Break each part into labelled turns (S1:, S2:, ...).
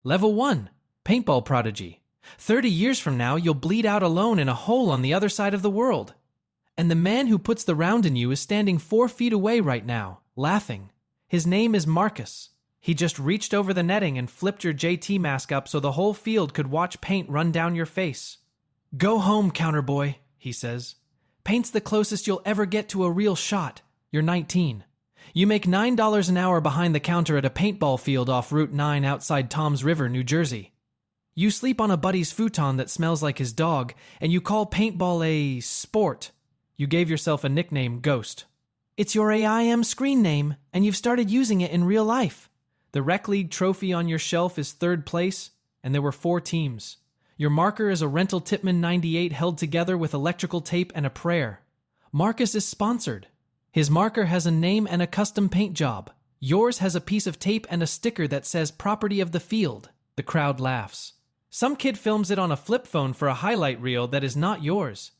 S1: Level 1. Paintball Prodigy. 30 years from now, you'll bleed out alone in a hole on the other side of the world. And the man who puts the round in you is standing 4 feet away right now, laughing. His name is Marcus. He just reached over the netting and flipped your JT mask up so the whole field could watch paint run down your face. "Go home, counterboy," he says. "Paint's the closest you'll ever get to a real shot. You're 19. You make $9 an hour behind the counter at a paintball field off Route 9 outside Toms River, New Jersey. You sleep on a buddy's futon that smells like his dog, and you call paintball a sport. You gave yourself a nickname, Ghost. It's your AIM screen name, and you've started using it in real life. The Rec League trophy on your shelf is 3rd place, and there were 4 teams. Your marker is a Rental Tipman 98 held together with electrical tape and a prayer. Marcus is sponsored. His marker has a name and a custom paint job. Yours has a piece of tape and a sticker that says property of the field. The crowd laughs. Some kid films it on a flip phone for a highlight reel that is not yours.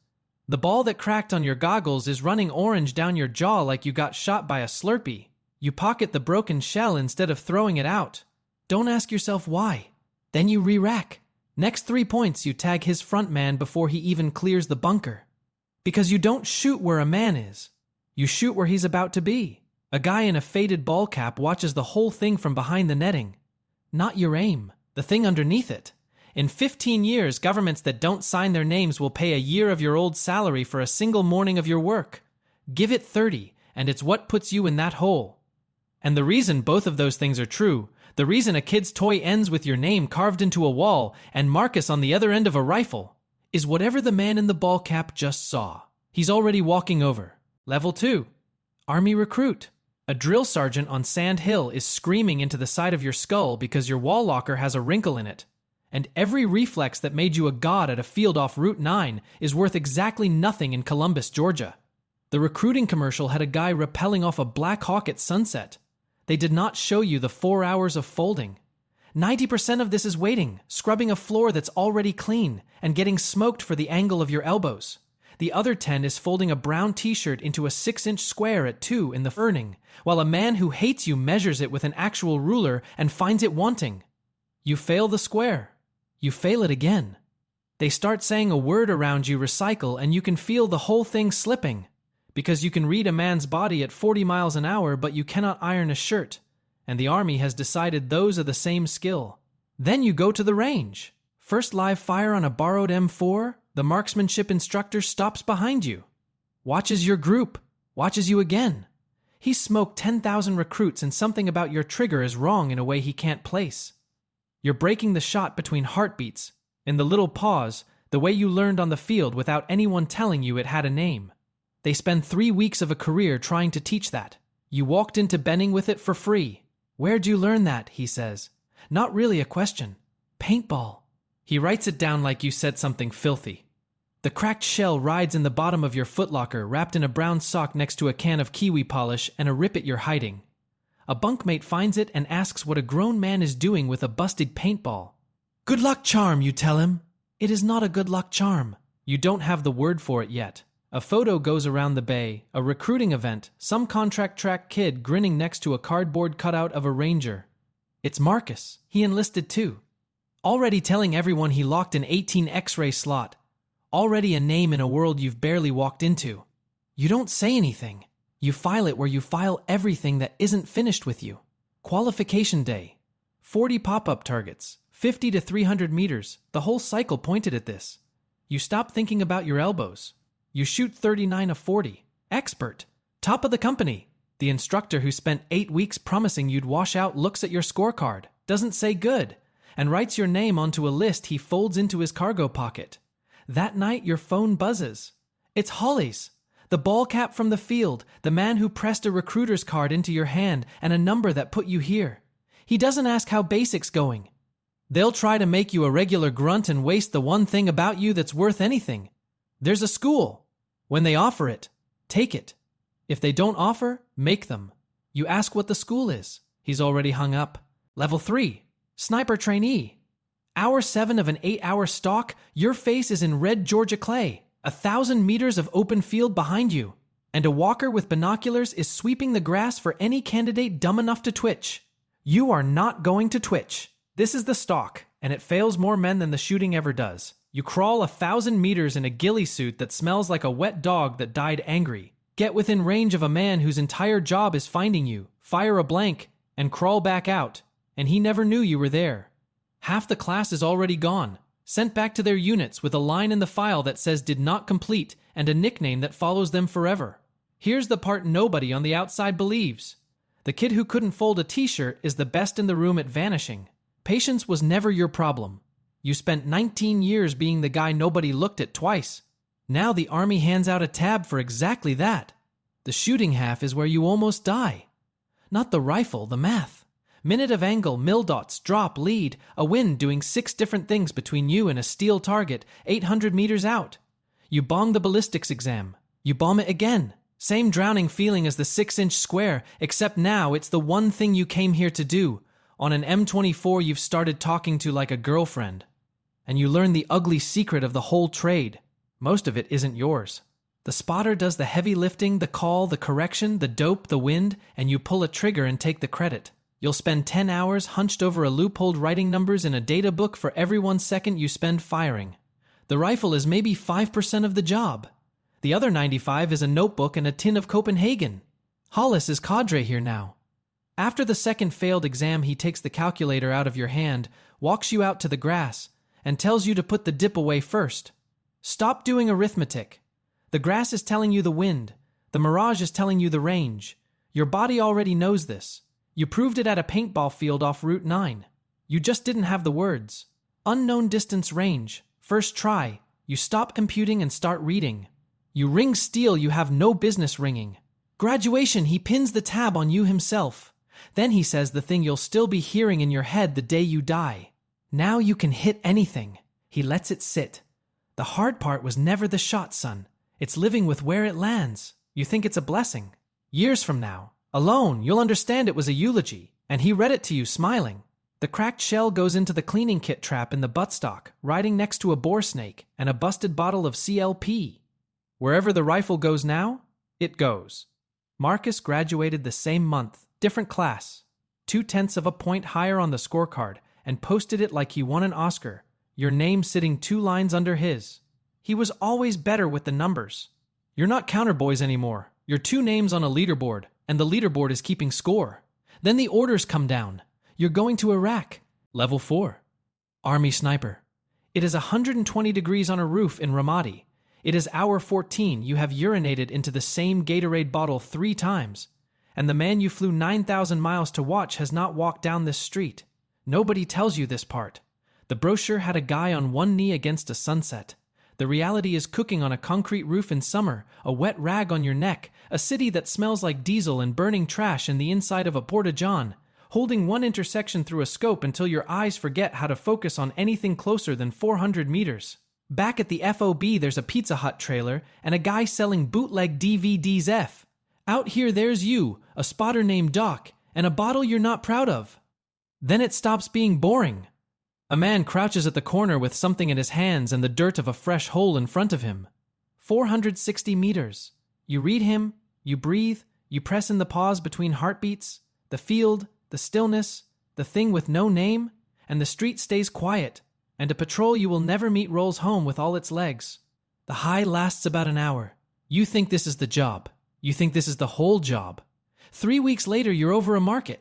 S1: The ball that cracked on your goggles is running orange down your jaw like you got shot by a Slurpee. You pocket the broken shell instead of throwing it out. Don't ask yourself why. Then you re-rack. Next 3 points you tag his front man before he even clears the bunker. Because you don't shoot where a man is. You shoot where he's about to be. A guy in a faded ball cap watches the whole thing from behind the netting. Not your aim, the thing underneath it. In 15 years, governments that don't sign their names will pay a year of your old salary for a single morning of your work. Give it 30, and it's what puts you in that hole. And the reason both of those things are true, the reason a kid's toy ends with your name carved into a wall and Marcus on the other end of a rifle, is whatever the man in the ball cap just saw. He's already walking over. Level 2. Army Recruit. A drill sergeant on Sand Hill is screaming into the side of your skull because your wall locker has a wrinkle in it. And every reflex that made you a god at a field off Route 9 is worth exactly nothing in Columbus, Georgia. The recruiting commercial had a guy rappelling off a Black Hawk at sunset. They did not show you the 4 hours of folding. 90% of this is waiting, scrubbing a floor that's already clean, and getting smoked for the angle of your elbows. The other 10 is folding a brown t-shirt into a 6-inch square at 2 in the earning, while a man who hates you measures it with an actual ruler and finds it wanting. You fail the square. You fail it again. They start saying a word around you, recycle, and you can feel the whole thing slipping. Because you can read a man's body at 40 miles an hour, but you cannot iron a shirt. And the Army has decided those are the same skill. Then you go to the range. First live fire on a borrowed M4, the marksmanship instructor stops behind you. Watches your group. Watches you again. He smoked 10,000 recruits and something about your trigger is wrong in a way he can't place. You're breaking the shot between heartbeats, in the little pause, the way you learned on the field without anyone telling you it had a name. They spend 3 weeks of a career trying to teach that. You walked into Benning with it for free. "Where'd you learn that?" he says. Not really a question. Paintball. He writes it down like you said something filthy. The cracked shell rides in the bottom of your footlocker wrapped in a brown sock next to a can of kiwi polish and a rippet you're hiding. A bunkmate finds it and asks what a grown man is doing with a busted paintball. "Good luck charm," you tell him. It is not a good luck charm. You don't have the word for it yet. A photo goes around the bay, a recruiting event, some contract track kid grinning next to a cardboard cutout of a ranger. It's Marcus. He enlisted too. Already telling everyone he locked an 18 X-ray slot. Already a name in a world you've barely walked into. You don't say anything. You file it where you file everything that isn't finished with you. Qualification day. 40 pop-up targets. 50 to 300 meters. The whole cycle pointed at this. You stop thinking about your elbows. You shoot 39 of 40. Expert. Top of the company. The instructor who spent 8 weeks promising you'd wash out looks at your scorecard, doesn't say good, and writes your name onto a list he folds into his cargo pocket. That night your phone buzzes. It's Holly's. The ball cap from the field, the man who pressed a recruiter's card into your hand and a number that put you here. He doesn't ask how basics going. They'll try to make you a regular grunt and waste the one thing about you that's worth anything. There's a school. When they offer it, take it. If they don't offer, make them. You ask what the school is. He's already hung up. Level 3. Sniper trainee. Hour 7 of an 8-hour stalk, your face is in red Georgia clay. 1,000 meters of open field behind you. And a walker with binoculars is sweeping the grass for any candidate dumb enough to twitch. You are not going to twitch. This is the stalk, and it fails more men than the shooting ever does. You crawl 1,000 meters in a ghillie suit that smells like a wet dog that died angry. Get within range of a man whose entire job is finding you, fire a blank, and crawl back out, and he never knew you were there. Half the class is already gone, sent back to their units with a line in the file that says did not complete and a nickname that follows them forever. Here's the part nobody on the outside believes. The kid who couldn't fold a t-shirt is the best in the room at vanishing. Patience was never your problem. You spent 19 years being the guy nobody looked at twice. Now the army hands out a tab for exactly that. The shooting half is where you almost die. Not the rifle, the math. Minute of angle, mil dots, drop, lead, a wind doing 6 different things between you and a steel target 800 meters out. You bong the ballistics exam. You bomb it again. Same drowning feeling as the 6-inch square, except now it's the one thing you came here to do. On an M24 you've started talking to like a girlfriend. And you learn the ugly secret of the whole trade. Most of it isn't yours. The spotter does the heavy lifting, the call, the correction, the dope, the wind, and you pull a trigger and take the credit. You'll spend 10 hours hunched over a loopholed writing numbers in a data book for every 1 second you spend firing. The rifle is maybe 5% of the job. The other 95 is a notebook and a tin of Copenhagen. Hollis is cadre here now. After the second failed exam, he takes the calculator out of your hand, walks you out to the grass, and tells you to put the dip away first. Stop doing arithmetic. The grass is telling you the wind. The mirage is telling you the range. Your body already knows this. You proved it at a paintball field off Route 9. You just didn't have the words. Unknown distance range. First try. You stop computing and start reading. You ring steel you have no business ringing. Graduation, he pins the tab on you himself. Then he says the thing you'll still be hearing in your head the day you die. Now you can hit anything. He lets it sit. The hard part was never the shot, son. It's living with where it lands. You think it's a blessing. Years from now, alone, you'll understand it was a eulogy, and he read it to you smiling. The cracked shell goes into the cleaning kit trap in the buttstock, riding next to a boar snake and a busted bottle of CLP. Wherever the rifle goes now, it goes. Marcus graduated the same month, different class, 0.2 of a point higher on the scorecard, and posted it like he won an Oscar, your name sitting 2 lines under his. He was always better with the numbers. You're not counterboys anymore. You're 2 names on a leaderboard, and the leaderboard is keeping score. Then the orders come down. You're going to Iraq. Level 4. Army sniper. It is 120 degrees on a roof in Ramadi. It is hour 14. You have urinated into the same Gatorade bottle 3 times. And the man you flew 9,000 miles to watch has not walked down this street. Nobody tells you this part. The brochure had a guy on one knee against a sunset. The reality is cooking on a concrete roof in summer, a wet rag on your neck, a city that smells like diesel and burning trash in the inside of a porta-john, holding one intersection through a scope until your eyes forget how to focus on anything closer than 400 meters. Back at the FOB, there's a Pizza Hut trailer and a guy selling bootleg DVDs F. Out here, there's you, a spotter named Doc, and a bottle you're not proud of. Then it stops being boring. A man crouches at the corner with something in his hands and the dirt of a fresh hole in front of him. 460 meters. You read him, you breathe, you press in the pause between heartbeats, the field, the stillness, the thing with no name, and the street stays quiet, and a patrol you will never meet rolls home with all its legs. The high lasts about an hour. You think this is the job. You think this is the whole job. 3 weeks later, you're over a market.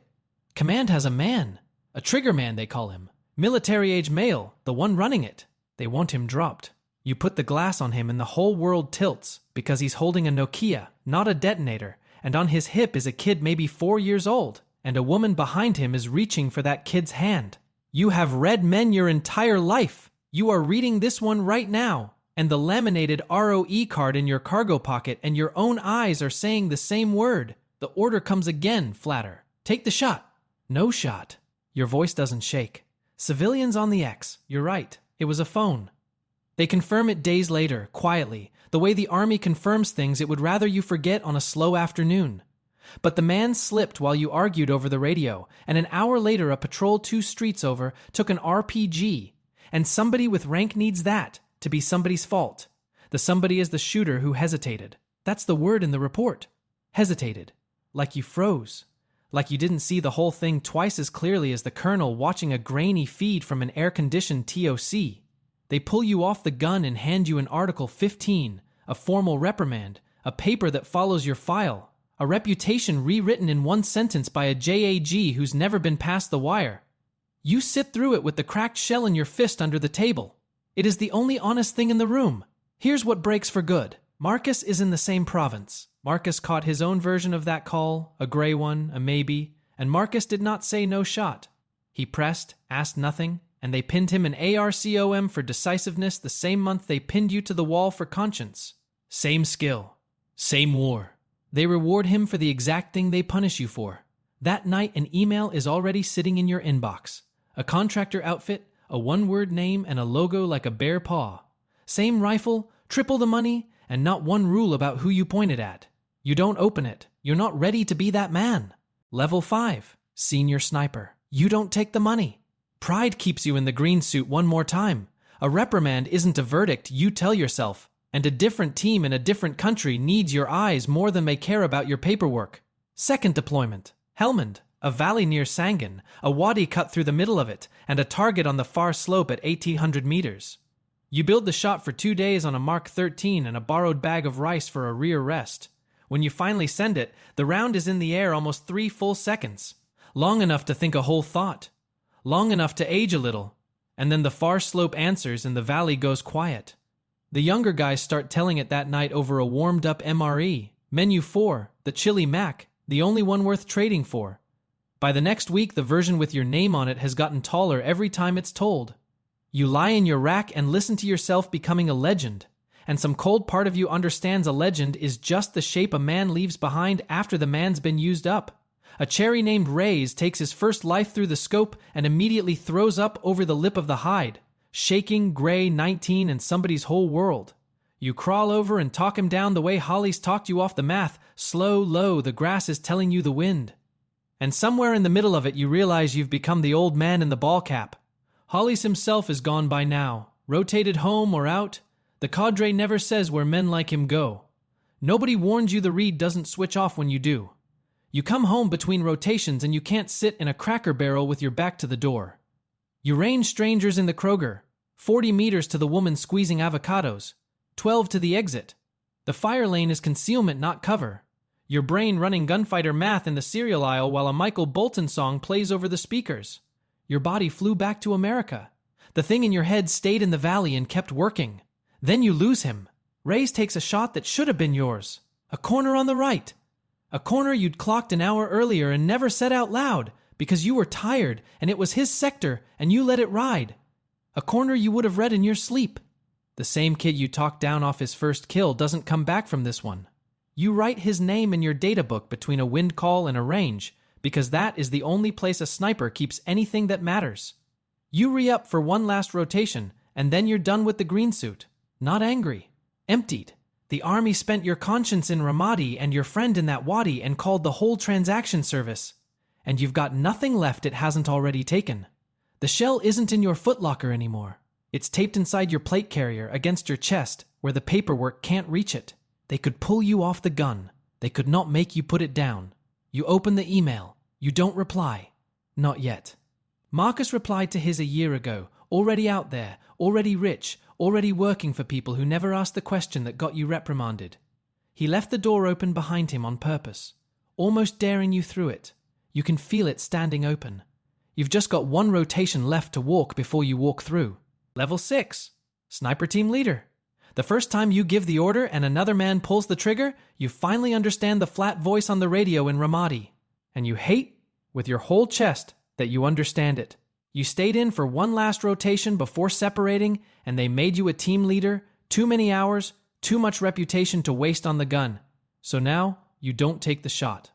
S1: Command has a man. A trigger man, they call him. Military-age male, the one running it. They want him dropped. You put the glass on him and the whole world tilts because he's holding a Nokia, not a detonator, and on his hip is a kid maybe 4 years old, and a woman behind him is reaching for that kid's hand. You have read men your entire life. You are reading this one right now, and the laminated ROE card in your cargo pocket and your own eyes are saying the same word. The order comes again, flatter. Take the shot. No shot. Your voice doesn't shake. Civilians on the X. You're right. It was a phone. They confirm it days later, quietly, the way the army confirms things it would rather you forget on a slow afternoon. But the man slipped while you argued over the radio, and an hour later a patrol 2 streets over took an RPG, and somebody with rank needs that to be somebody's fault. The somebody is the shooter who hesitated. That's the word in the report. Hesitated. Like you froze. like you didn't see the whole thing twice as clearly as the colonel watching a grainy feed from an air-conditioned TOC. They pull you off the gun and hand you an Article 15, a formal reprimand, a paper that follows your file, a reputation rewritten in one sentence by a JAG who's never been past the wire. You sit through it with the cracked shell in your fist under the table. It is the only honest thing in the room. Here's what breaks for good. Marcus is in the same province. Marcus caught his own version of that call, a gray one, a maybe, and Marcus did not say no shot. He pressed, asked nothing, and they pinned him an ARCOM for decisiveness the same month they pinned you to the wall for conscience. Same skill. Same war. They reward him for the exact thing they punish you for. That night, an email is already sitting in your inbox. A contractor outfit, a one-word name, and a logo like a bear paw. Same rifle, triple the money, and not one rule about who you pointed at. You don't open it. You're not ready to be that man. Level 5, senior sniper. You don't take the money. Pride keeps you in the green suit one more time. A reprimand isn't a verdict, you tell yourself. And a different team in a different country needs your eyes more than they care about your paperwork. Second deployment, Helmand, a valley near Sangin, a wadi cut through the middle of it, and a target on the far slope at 1,800 meters. You build the shot for 2 days on a Mark 13 and a borrowed bag of rice for a rear rest. When you finally send it, the round is in the air almost 3 full seconds. Long enough to think a whole thought. Long enough to age a little. And then the far slope answers and the valley goes quiet. The younger guys start telling it that night over a warmed-up MRE. Menu 4, the chili mac, the only one worth trading for. By the next week, the version with your name on it has gotten taller every time it's told. You lie in your rack and listen to yourself becoming a legend. And some cold part of you understands a legend is just the shape a man leaves behind after the man's been used up. A cherry named Reyes takes his first life through the scope and immediately throws up over the lip of the hide. Shaking, gray, 19, and somebody's whole world. You crawl over and talk him down the way Holly's talked you off the math. Slow, low, the grass is telling you the wind. And somewhere in the middle of it you realize you've become the old man in the ball cap. Hollis himself is gone by now, rotated home or out. The cadre never says where men like him go. Nobody warns you the reed doesn't switch off when you do. You come home between rotations and you can't sit in a Cracker Barrel with your back to the door. You range strangers in the Kroger, 40 meters to the woman squeezing avocados, 12 to the exit. The fire lane is concealment, not cover. Your brain running gunfighter math in the cereal aisle while a Michael Bolton song plays over the speakers. Your body flew back to America. The thing in your head stayed in the valley and kept working. Then you lose him. Reyes takes a shot that should have been yours. A corner on the right. A corner you'd clocked an hour earlier and never said out loud because you were tired and it was his sector and you let it ride. A corner you would have read in your sleep. The same kid you talked down off his first kill doesn't come back from this one. You write his name in your data book between a wind call and a range because that is the only place a sniper keeps anything that matters. You re-up for one last rotation and then you're done with the green suit. Not angry. Emptied. The army spent your conscience in Ramadi and your friend in that wadi and called the whole transaction service. And you've got nothing left it hasn't already taken. The shell isn't in your footlocker anymore. It's taped inside your plate carrier against your chest where the paperwork can't reach it. They could pull you off the gun. They could not make you put it down. You open the email. You don't reply. Not yet. Marcus replied to his a year ago, already out there, already rich, already working for people who never asked the question that got you reprimanded. He left the door open behind him on purpose, almost daring you through it. You can feel it standing open. You've just got one rotation left to walk before you walk through. Level 6. Sniper team leader. The first time you give the order and another man pulls the trigger, you finally understand the flat voice on the radio in Ramadi. And you hate, with your whole chest, that you understand it. You stayed in for one last rotation before separating, and they made you a team leader. Too many hours, too much reputation to waste on the gun. So now, you don't take the shot.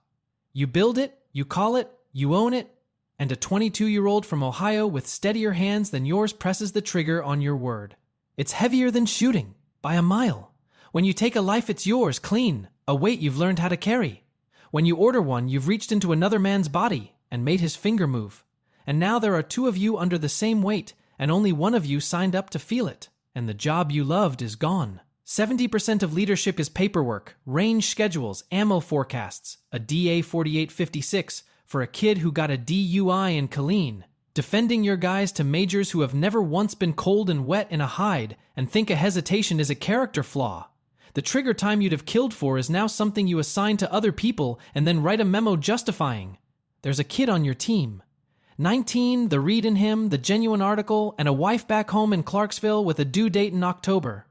S1: You build it, you call it, you own it, and a 22-year-old from Ohio with steadier hands than yours presses the trigger on your word. It's heavier than shooting, by a mile. When you take a life, it's yours, clean, a weight you've learned how to carry. When you order one, you've reached into another man's body and made his finger move. And now there are 2 of you under the same weight, and only one of you signed up to feel it. And the job you loved is gone. 70% of leadership is paperwork, range schedules, ammo forecasts, a DA 4856 for a kid who got a DUI in Killeen, defending your guys to majors who have never once been cold and wet in a hide and think a hesitation is a character flaw. The trigger time you'd have killed for is now something you assign to other people and then write a memo justifying. There's a kid on your team. 19, the read in him, the genuine article, and a wife back home in Clarksville with a due date in October.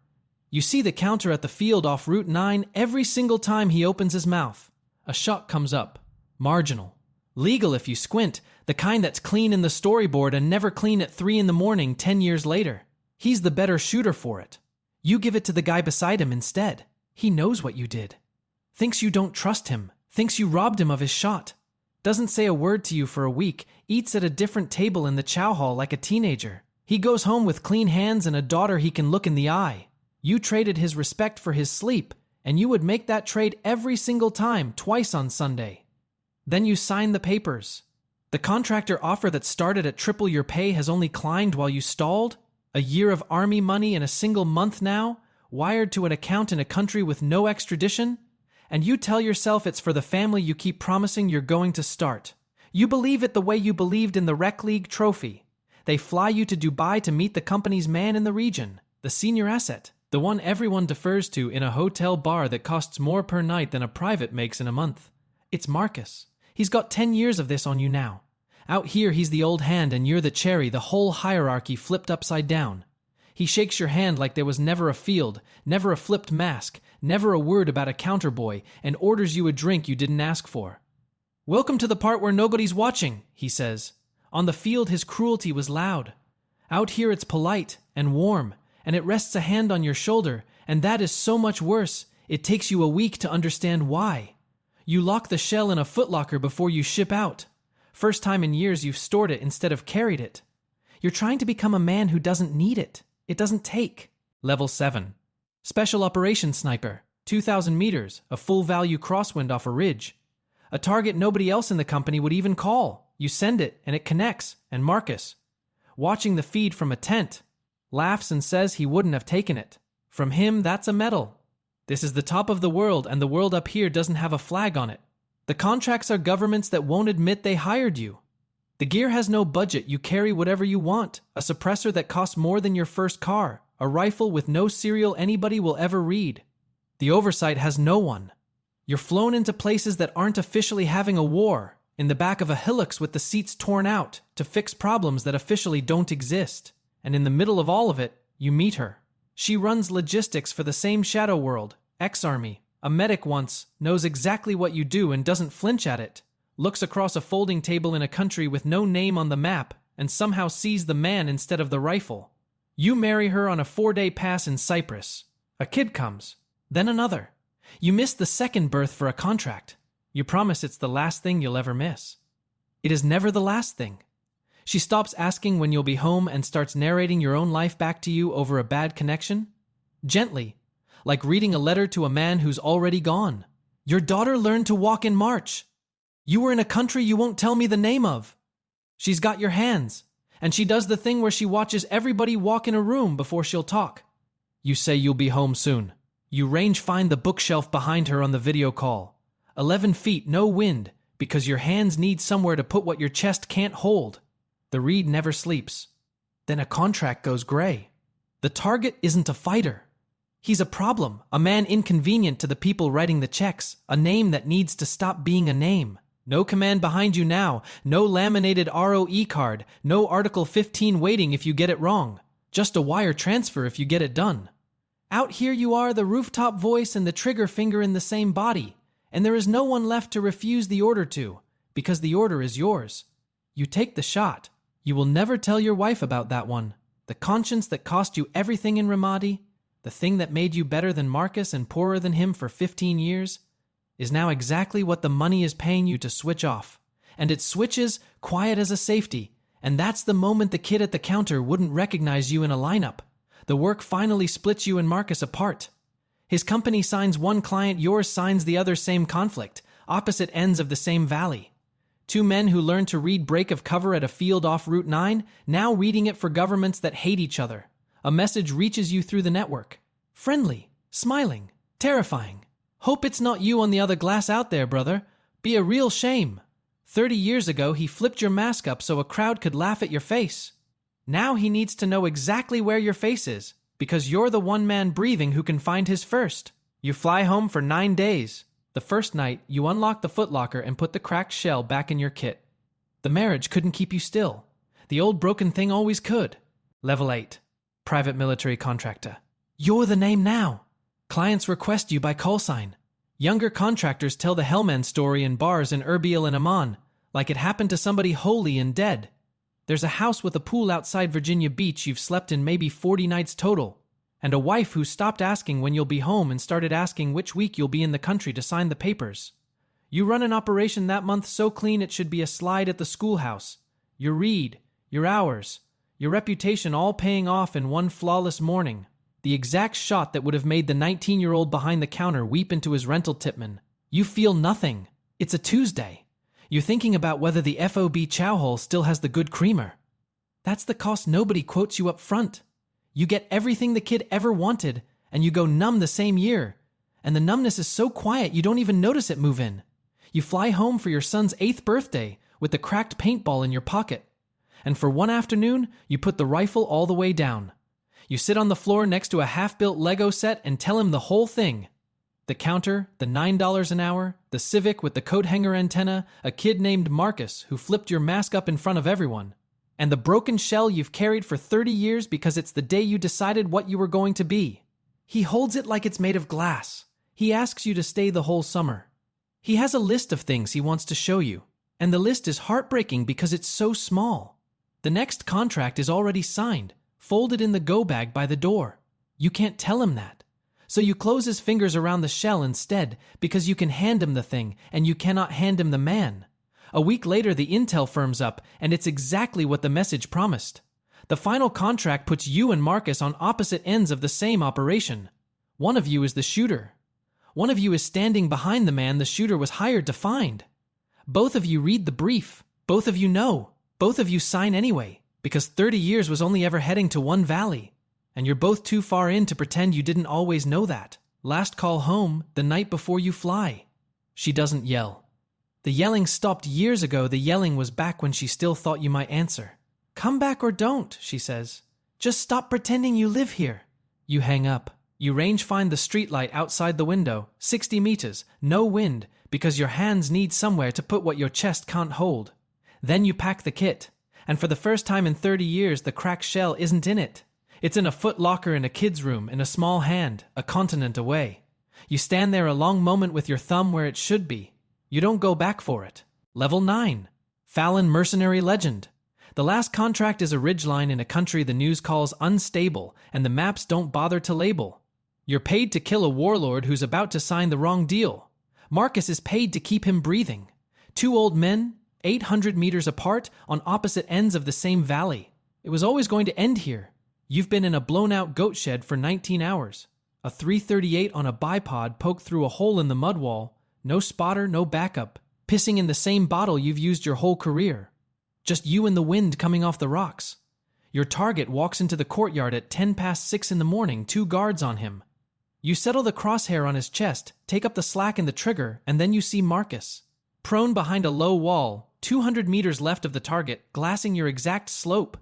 S1: You see the counter at the field off Route 9 every single time he opens his mouth. A shot comes up. Marginal. Legal if you squint, the kind that's clean in the storyboard and never clean at 3 in the morning 10 years later. He's the better shooter for it. You give it to the guy beside him instead. He knows what you did. Thinks you don't trust him. Thinks you robbed him of his shot. Doesn't say a word to you for a week. Eats at a different table in the chow hall like a teenager. He goes home with clean hands and a daughter he can look in the eye. You traded his respect for his sleep, and you would make that trade every single time, twice on Sunday. Then you sign the papers. The contractor offer that started at triple your pay has only climbed while you stalled? A year of army money in a single month now, wired to an account in a country with no extradition? And you tell yourself it's for the family you keep promising you're going to start. You believe it the way you believed in the Rec League trophy. They fly you to Dubai to meet the company's man in the region, the senior asset, the one everyone defers to in a hotel bar that costs more per night than a private makes in a month. It's Marcus. He's got 10 years of this on you now. Out here he's the old hand and you're the cherry, the whole hierarchy flipped upside down. He shakes your hand like there was never a field, never a flipped mask, never a word about a counterboy, and orders you a drink you didn't ask for. "Welcome to the part where nobody's watching," he says. On the field his cruelty was loud. Out here it's polite and warm, and it rests a hand on your shoulder, and that is so much worse, it takes you a week to understand why. You lock the shell in a footlocker before you ship out. First time in years you've stored it instead of carried it. You're trying to become a man who doesn't need it. It doesn't take. Level 7. Special Operations Sniper. 2,000 meters, a full-value crosswind off a ridge. A target nobody else in the company would even call. You send it, and it connects, and Marcus, watching the feed from a tent, laughs and says he wouldn't have taken it. From him, that's a medal. This is the top of the world, and the world up here doesn't have a flag on it. The contracts are governments that won't admit they hired you. The gear has no budget, you carry whatever you want, a suppressor that costs more than your first car, a rifle with no serial anybody will ever read. The oversight has no one. You're flown into places that aren't officially having a war, in the back of a Hilux with the seats torn out, to fix problems that officially don't exist. And in the middle of all of it, you meet her. She runs logistics for the same shadow world, ex-army, a medic once, knows exactly what you do and doesn't flinch at it. Looks across a folding table in a country with no name on the map and somehow sees the man instead of the rifle. You marry her on a 4-day pass in Cyprus. A kid comes. Then another. You miss the second birth for a contract. You promise it's the last thing you'll ever miss. It is never the last thing. She stops asking when you'll be home and starts narrating your own life back to you over a bad connection. Gently, like reading a letter to a man who's already gone. Your daughter learned to walk in March. You were in a country you won't tell me the name of. She's got your hands, and she does the thing where she watches everybody walk in a room before she'll talk. You say you'll be home soon. You range find the bookshelf behind her on the video call. 11 feet, no wind, because your hands need somewhere to put what your chest can't hold. The reed never sleeps. Then a contract goes gray. The target isn't a fighter. He's a problem, a man inconvenient to the people writing the checks, a name that needs to stop being a name. No command behind you now, no laminated ROE card, no Article 15 waiting if you get it wrong. Just a wire transfer if you get it done. Out here you are, the rooftop voice and the trigger finger in the same body, and there is no one left to refuse the order to, because the order is yours. You take the shot. You will never tell your wife about that one. The conscience that cost you everything in Ramadi, the thing that made you better than Marcus and poorer than him for 15 years, is now exactly what the money is paying you to switch off. And it switches quiet as a safety, and that's the moment the kid at the counter wouldn't recognize you in a lineup. The work finally splits you and Marcus apart. His company signs one client, yours signs the other, same conflict, opposite ends of the same valley. Two men who learned to read break of cover at a field off Route 9, now reading it for governments that hate each other. A message reaches you through the network. Friendly, smiling, terrifying. Hope it's not you on the other glass out there, brother. Be a real shame. 30 years ago, he flipped your mask up so a crowd could laugh at your face. Now he needs to know exactly where your face is, because you're the one man breathing who can find his first. You fly home for 9 days. The first night, you unlock the footlocker and put the cracked shell back in your kit. The marriage couldn't keep you still. The old broken thing always could. Level 8. Private military contractor. You're the name now. Clients request you by call sign. Younger contractors tell the Hellman story in bars in Erbil and Amman, like it happened to somebody holy and dead. There's a house with a pool outside Virginia Beach you've slept in maybe 40 nights total, and a wife who stopped asking when you'll be home and started asking which week you'll be in the country to sign the papers. You run an operation that month so clean it should be a slide at the schoolhouse. Your read, your hours, your reputation all paying off in one flawless morning. The exact shot that would have made the 19-year-old behind the counter weep into his rental tipman. You feel nothing. It's a Tuesday. You're thinking about whether the FOB chow hole still has the good creamer. That's the cost nobody quotes you up front. You get everything the kid ever wanted, and you go numb the same year. And the numbness is so quiet you don't even notice it move in. You fly home for your son's 8th birthday with the cracked paintball in your pocket. And for one afternoon, you put the rifle all the way down. You sit on the floor next to a half-built Lego set and tell him the whole thing. The counter, the $9 an hour, the Civic with the coat hanger antenna, a kid named Marcus who flipped your mask up in front of everyone, and the broken shell you've carried for 30 years because it's the day you decided what you were going to be. He holds it like it's made of glass. He asks you to stay the whole summer. He has a list of things he wants to show you, and the list is heartbreaking because it's so small. The next contract is already signed, folded in the go bag by the door. You can't tell him that. So you close his fingers around the shell instead because you can hand him the thing and you cannot hand him the man. A week later, the intel firms up and it's exactly what the message promised. The final contract puts you and Marcus on opposite ends of the same operation. One of you is the shooter. One of you is standing behind the man the shooter was hired to find. Both of you read the brief. Both of you know. Both of you sign anyway. Because 30 years was only ever heading to one valley. And you're both too far in to pretend you didn't always know that. Last call home, the night before you fly. She doesn't yell. The yelling stopped years ago. The yelling was back when she still thought you might answer. Come back or don't, she says. Just stop pretending you live here. You hang up. You range find the streetlight outside the window, 60 meters, no wind, because your hands need somewhere to put what your chest can't hold. Then you pack the kit. And for the first time in 30 years, the cracked shell isn't in it. It's in a foot locker in a kid's room, in a small hand, a continent away. You stand there a long moment with your thumb where it should be. You don't go back for it. Level 9. Fallon Mercenary Legend. The last contract is a ridgeline in a country the news calls unstable, and the maps don't bother to label. You're paid to kill a warlord who's about to sign the wrong deal. Marcus is paid to keep him breathing. 2 old men, 800 meters apart on opposite ends of the same valley. It was always going to end here. You've been in a blown-out goat shed for 19 hours. A 338 on a bipod poked through a hole in the mud wall. No spotter, no backup. Pissing in the same bottle you've used your whole career. Just you and the wind coming off the rocks. Your target walks into the courtyard at 10 past 6 in the morning, 2 guards on him. You settle the crosshair on his chest, take up the slack in the trigger, and then you see Marcus. Prone behind a low wall, 200 meters left of the target, glassing your exact slope.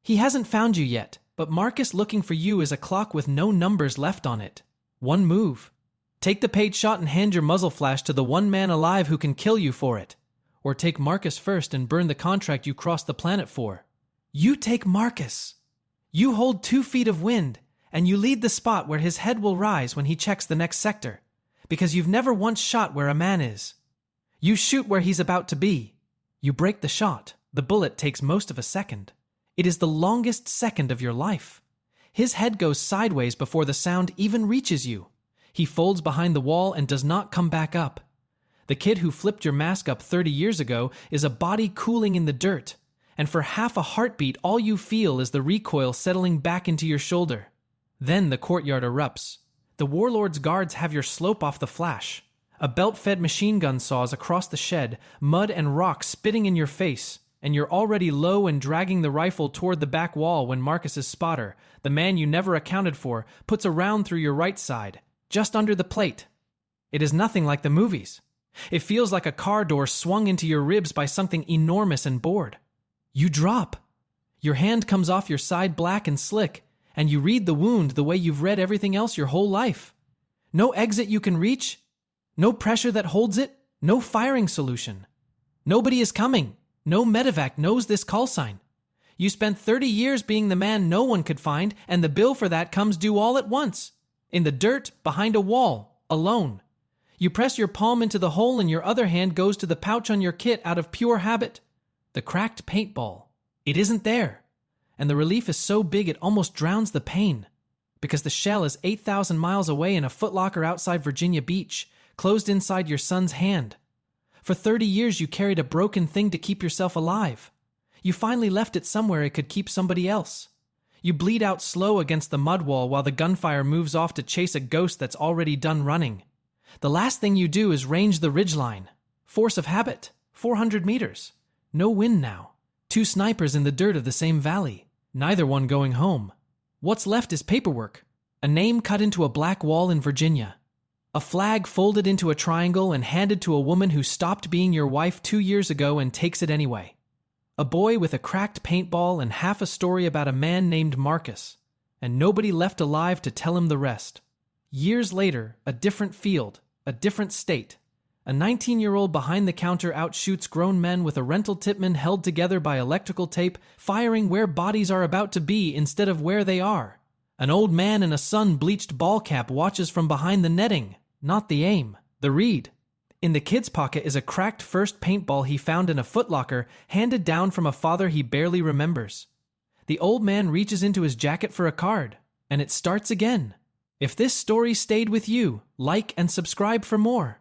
S1: He hasn't found you yet, but Marcus looking for you is a clock with no numbers left on it. One move. Take the paid shot and hand your muzzle flash to the one man alive who can kill you for it. Or take Marcus first and burn the contract you crossed the planet for. You take Marcus. You hold 2 feet of wind, and you lead the spot where his head will rise when he checks the next sector, because you've never once shot where a man is. You shoot where he's about to be. You break the shot. The bullet takes most of a second. It is the longest second of your life. His head goes sideways before the sound even reaches you. He folds behind the wall and does not come back up. The kid who flipped your mask up 30 years ago is a body cooling in the dirt, and for half a heartbeat all you feel is the recoil settling back into your shoulder. Then the courtyard erupts. The warlord's guards have your slope off the flash. A belt-fed machine gun saws across the shed, mud and rock spitting in your face, and you're already low and dragging the rifle toward the back wall when Marcus's spotter, the man you never accounted for, puts a round through your right side, just under the plate. It is nothing like the movies. It feels like a car door swung into your ribs by something enormous and bored. You drop. Your hand comes off your side black and slick, and you read the wound the way you've read everything else your whole life. No exit you can reach, no pressure that holds it, no firing solution. Nobody is coming. No medevac knows this call sign. You spent 30 years being the man no one could find, and the bill for that comes due all at once. In the dirt, behind a wall, alone. You press your palm into the hole and your other hand goes to the pouch on your kit out of pure habit. The cracked paintball. It isn't there. And the relief is so big it almost drowns the pain. Because the shell is 8,000 miles away in a footlocker outside Virginia Beach, closed inside your son's hand. For 30 years you carried a broken thing to keep yourself alive. You finally left it somewhere it could keep somebody else. You bleed out slow against the mud wall while the gunfire moves off to chase a ghost that's already done running. The last thing you do is range the ridgeline. Force of habit. 400 meters. No wind now. 2 snipers in the dirt of the same valley. Neither one going home. What's left is paperwork. A name cut into a black wall in Virginia. A flag folded into a triangle and handed to a woman who stopped being your wife 2 years ago and takes it anyway. A boy with a cracked paintball and half a story about a man named Marcus. And nobody left alive to tell him the rest. Years later, a different field, a different state. A 19-year-old behind the counter outshoots grown men with a rental tipman held together by electrical tape, firing where bodies are about to be instead of where they are. An old man in a sun-bleached ball cap watches from behind the netting, not the aim, the read. In the kid's pocket is a cracked first paintball he found in a footlocker, handed down from a father he barely remembers. The old man reaches into his jacket for a card, and it starts again. If this story stayed with you, like and subscribe for more.